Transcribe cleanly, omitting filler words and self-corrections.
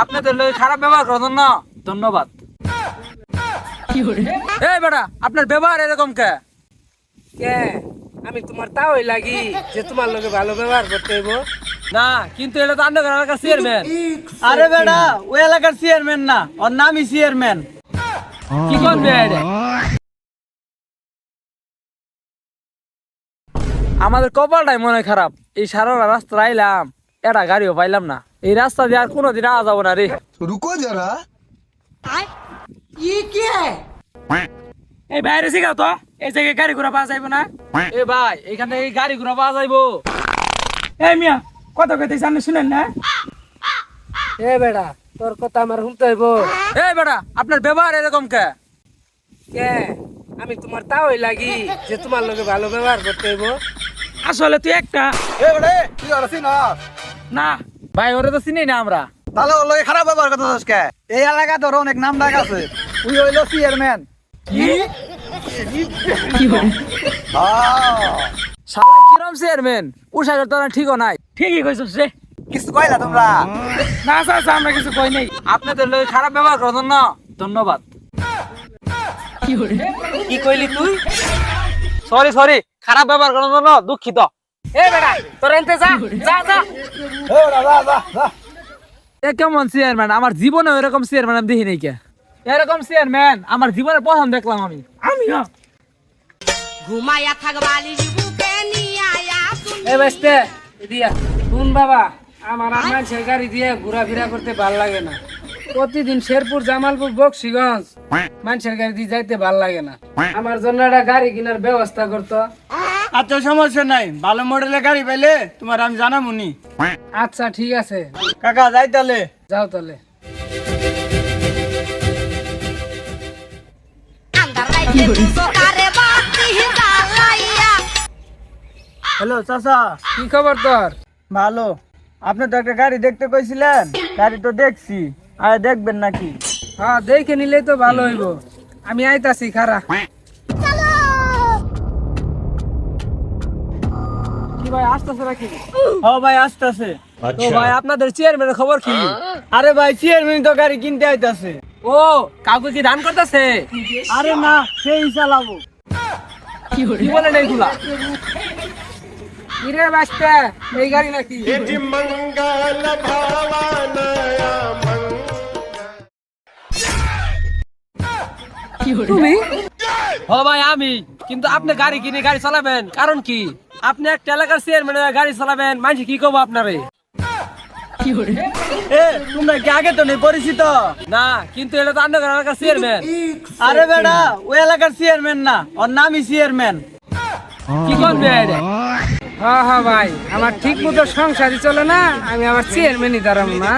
আপনাদের লোক খারাপ ব্যবহার করেন না, ধন্যবাদ। এই বেটা, আপনার ব্যবহার এরকম কে? কে আমি তোমার তাওই লাগি যে তোমার লগে ভালো ব্যবহার করতে হইব? না, কিন্তু এটা তো আপনার এলাকার চেয়ারম্যান। আরে বেটা, ওই এলাকার চেয়ারম্যান না, ওর নামই চেয়ারম্যান। কি করবে এটা? আমাদের কপালটাই মনে হয় খারাপ। এই সারা রাস্তা আইলাম, এটা গাড়িও পাইলাম না। এই রাস্তা দিয়ে আর কোনোদিন আওয়া যাবো না রে। रुको जरा। এই বাইরে শিখাও তো, এই জায়গায় গাড়ি ঘোড়া পাওয়া যাইব না? এ ভাই, এখান থেকে গাড়ি ঘোড়া পাওয়া যাইবো? এই মিয়া, কত কইতে সামনে শুনেন না? এ বেড়া, তোর কথা আমার শুনতে হইব। এই বেটা, আপনার ব্যবহার এরকম কে? কে আমি তোমার তাওই লাগি যে তোমার লগে ভালো ব্যবহার করতে হইব? আসলে তুই একটা ए बड़े তুই আর আছিস না? না। ভাই, ওরে তো চিনি না আমরা। তাহলে ওর লগে খারাপ ব্যবহার করতেছিস কে? এই এলাকা তোর অনেক নাম ডাক আছে, তুই হইলো চেয়ারম্যান। শালা কিরম চেয়ারম্যান? পোশাকের তো না ঠিকও নাই। ঠিকই কইছস রে। কিছু কইলা তোমরা? না চাচা, আমরা কিছু কই নাই। আপনাদের লোক খারাপ ব্যবহার করেন না, ধন্যবাদ। কি কইলি তুই? সরি সরি, খারাপ ব্যবহার করার জন্য দুঃখিত। এ বেড়া, তোর এনতে যা যা যা। এ বড়া যা যা যা। এ কেমন চেয়ারম্যান? আমার জীবনে এরকম চেয়ারম্যান আমি দেখিনি কে। এরকম চেয়ারম্যান আমার জীবনে প্রথম দেখলাম আমি। আমিও। ঘুমাইয়া থাকবালি বুকে নিয়ে আয়া এ বেস্তে দিয়া শুন বাবা, আমার আর মানুষের গাড়ি দিয়ে ঘোরাফেরা করতে ভাল লাগে না। প্রতিদিন শেরপুর, জামালপুর, বক্সিগঞ্জ মানুষের গাড়ি দিয়ে যাইতে ভাল লাগে না। আমার জন্য একটা গাড়ি কেনার ব্যবস্থা করতো। আচ্ছা, সমস্যা নাই, ভালো মডেলের গাড়ি পাইলে তোমার আমি জানামুনি। আচ্ছা ঠিক আছে, কাকা যাই তাহলে। যাও তাহলে। আন্দার রাইতে সকারে বাতি জ্বালাইয়া হ্যালো চাচা, কি খবর তোর? ভালো। আপনি তো একটা গাড়ি দেখতে কইছিলেন, গাড়ি তো দেখছি, আর দেখবেন নাকি? হ্যাঁ, দেখে নিলেই তো ভালো হইব। আমি আইতাছি, খারা। কি ভাই, আসতেছে নাকি? ও ভাই আসতেছে। তো ভাই, আপনাদের চেয়ারম্যানের খবর কি? আরে ভাই, চেয়ারম্যান তো গাড়ি কিনতে আইতাছে। ও, কাউকে কি দান করতেছে? আরে না, সেই চালাবো। কি বলেন এইগুলা? কিরে বাস্তে, এই গাড়ি নাকি? তুমি? ও ভাই, আমি। কিন্তু আপনি গাড়ি কিনে গাড়ি চালাবেন কারণ কি? আপনি একটা এলাকার চেয়ারম্যান গাড়ি চালাবেন, মানুষ কি কব আপনারে? এ তোমরা কি আগে তো নেই পরিচিত? না, কিন্তু এটা তো আপনার এলাকার চেয়ারম্যান। আরে বেটা, ওই এলাকার চেয়ারম্যান না, ওর নামই চেয়ারম্যান। কি করবে এটা? হ্যাঁ হ্যাঁ ভাই, আমার ঠিক মতো সংসারই চলে না, আমি আবার চেয়ারম্যানই দাঁড়াবো না।